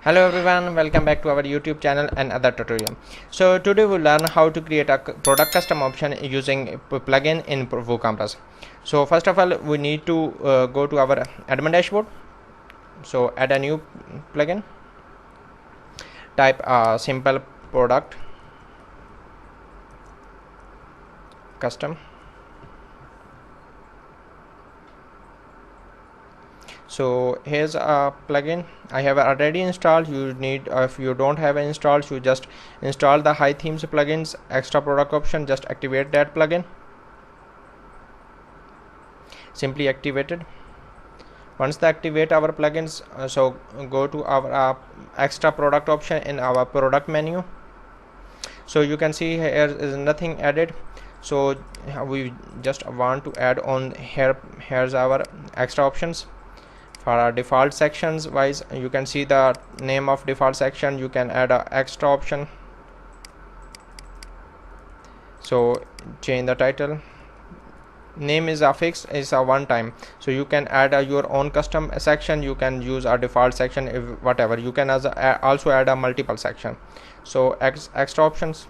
Hello everyone, welcome back to our YouTube channel and other tutorial. So today we'll learn how to create a product custom option using a plugin in WooCommerce. So first of all, we need to go to our admin dashboard. So add a new plugin, type a simple product custom. So here's a plugin I have already installed. You need, if you don't have it installed, you just install the high themes plugins extra product option, just activate that plugin. Simply activate it. Once they activate our plugins, so go to our extra product option in our product menu. So you can see here is nothing added, so we just want to add on here. Here's our extra options. For our default sections wise, you can see the name of default section. You can add a extra option, so change the title. Name is a fixed, is a one time, so you can add your own custom section. You can use a default section, if whatever. You can also add a multiple section. So extra options.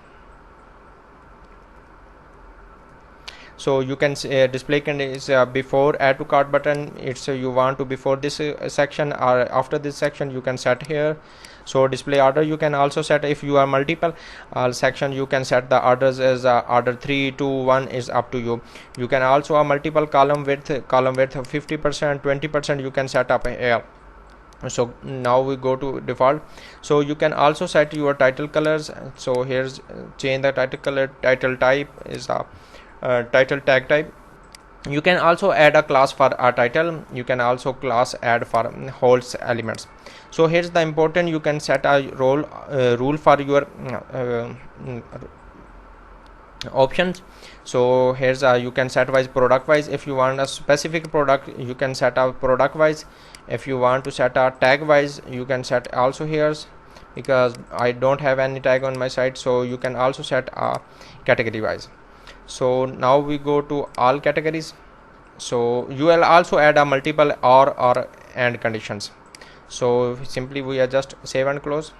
So you can display is before add to cart button. It's you want to before this section or after this section, you can set here. So display order, you can also set if you are multiple section. You can set the orders as order 3, 2, 1 is up to you. You can also a multiple column width of 50%, 20% you can set up here. So now we go to default. So you can also set your title colors. So here's change the title color. Title type is a title tag type. You can also add a class for a title. You can also class add for holds elements. So here's the important, you can set a rule for your options. So here's you can set wise product wise. If you want a specific product, you can set a product wise. If you want to set a tag wise, you can set also here, because I don't have any tag on my site. So you can also set a category wise. So now we go to all categories. So you will also add a multiple or and conditions. So simply we are just save and close.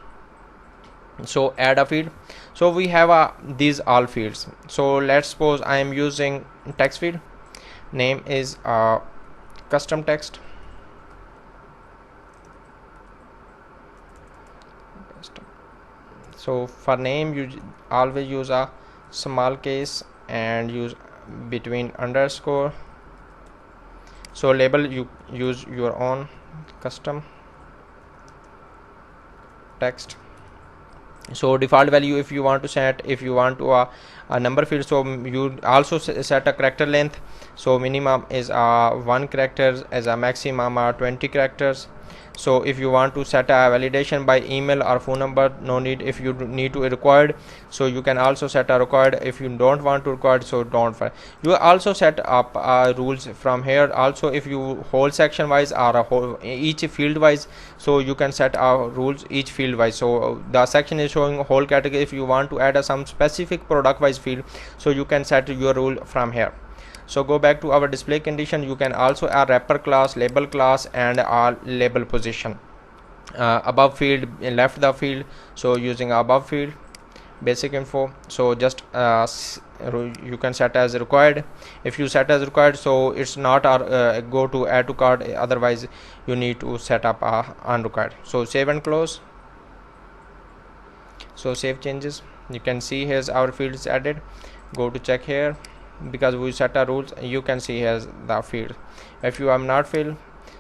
So add a field. So we have these all fields. So let's suppose I am using text field. Name is custom text. So for name, you always use a small case and use between underscore. So label, you use your own custom text. So default value, if you want to set, if you want to a number field, so you also set a character length. So minimum is 1 character, as a maximum 20 characters. So if you want to set a validation by email or phone number, no need. If you need to required, so you can also set a required. If you don't want to required, so don't. You also set up rules from here. Also if you whole section wise or a whole each field wise, so you can set rules each field wise. So the section is showing whole category. If you want to add some specific product wise field, so you can set your rule from here. So go back to our display condition. You can also add wrapper class, label class, and label position. Above field, left the field. So using above field, basic info. So just you can set as required. If you set as required, so it's not go to add to cart. Otherwise you need to set up unrequired. So save and close. So save changes. You can see here's our fields added. Go to check here, because we set our rules. You can see here's the field. If you have not filled,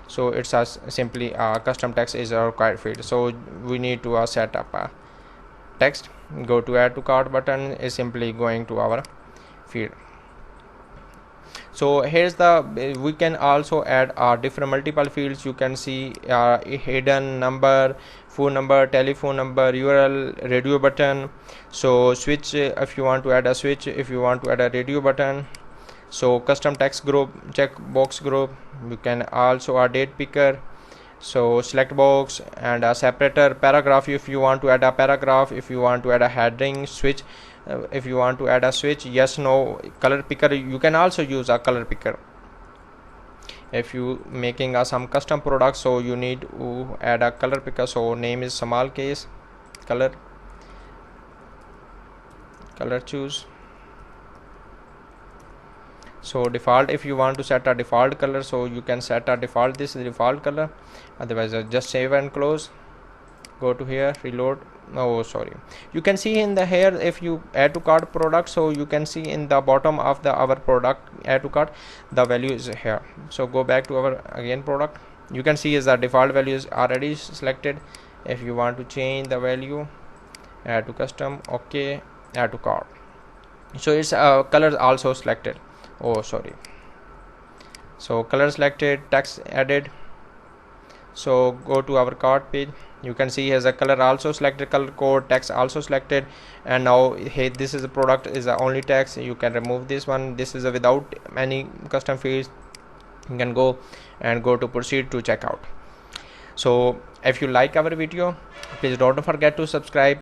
so it's simply custom text is a required field. So we need to set up a text. Go to add to cart button is simply going to our field. So here's we can also add different multiple fields. You can see hidden number, phone number, telephone number, URL, radio button. So switch, if you want to add a switch, if you want to add a radio button. So custom text group, checkbox group. You can also add date picker. So select box and a separator, paragraph if you want to add a paragraph. If you want to add a heading, switch. If you want to add a switch, yes, no. Color picker, you can also use a color picker. if you making some custom products, so you need to add a color picker. So name is small case, color choose. So default, if you want to set a default color, so you can set a default, this is default color. Otherwise just save and close. Go to here, reload. Oh sorry, you can see in the here, if you add to cart product, so you can see in the bottom of the our product add to cart, the value is here. So go back to our again product, you can see is the default value is already selected. If you want to change the value, add to custom, okay, add to cart. So it's color also selected. Oh sorry, so color selected, text added. So go to our cart page, you can see has a color also selected, color code, text also selected. And now hey, this is a product is the only text, you can remove this one. This is a without any custom fields. You can go to proceed to checkout. So if you like our video, please don't forget to subscribe.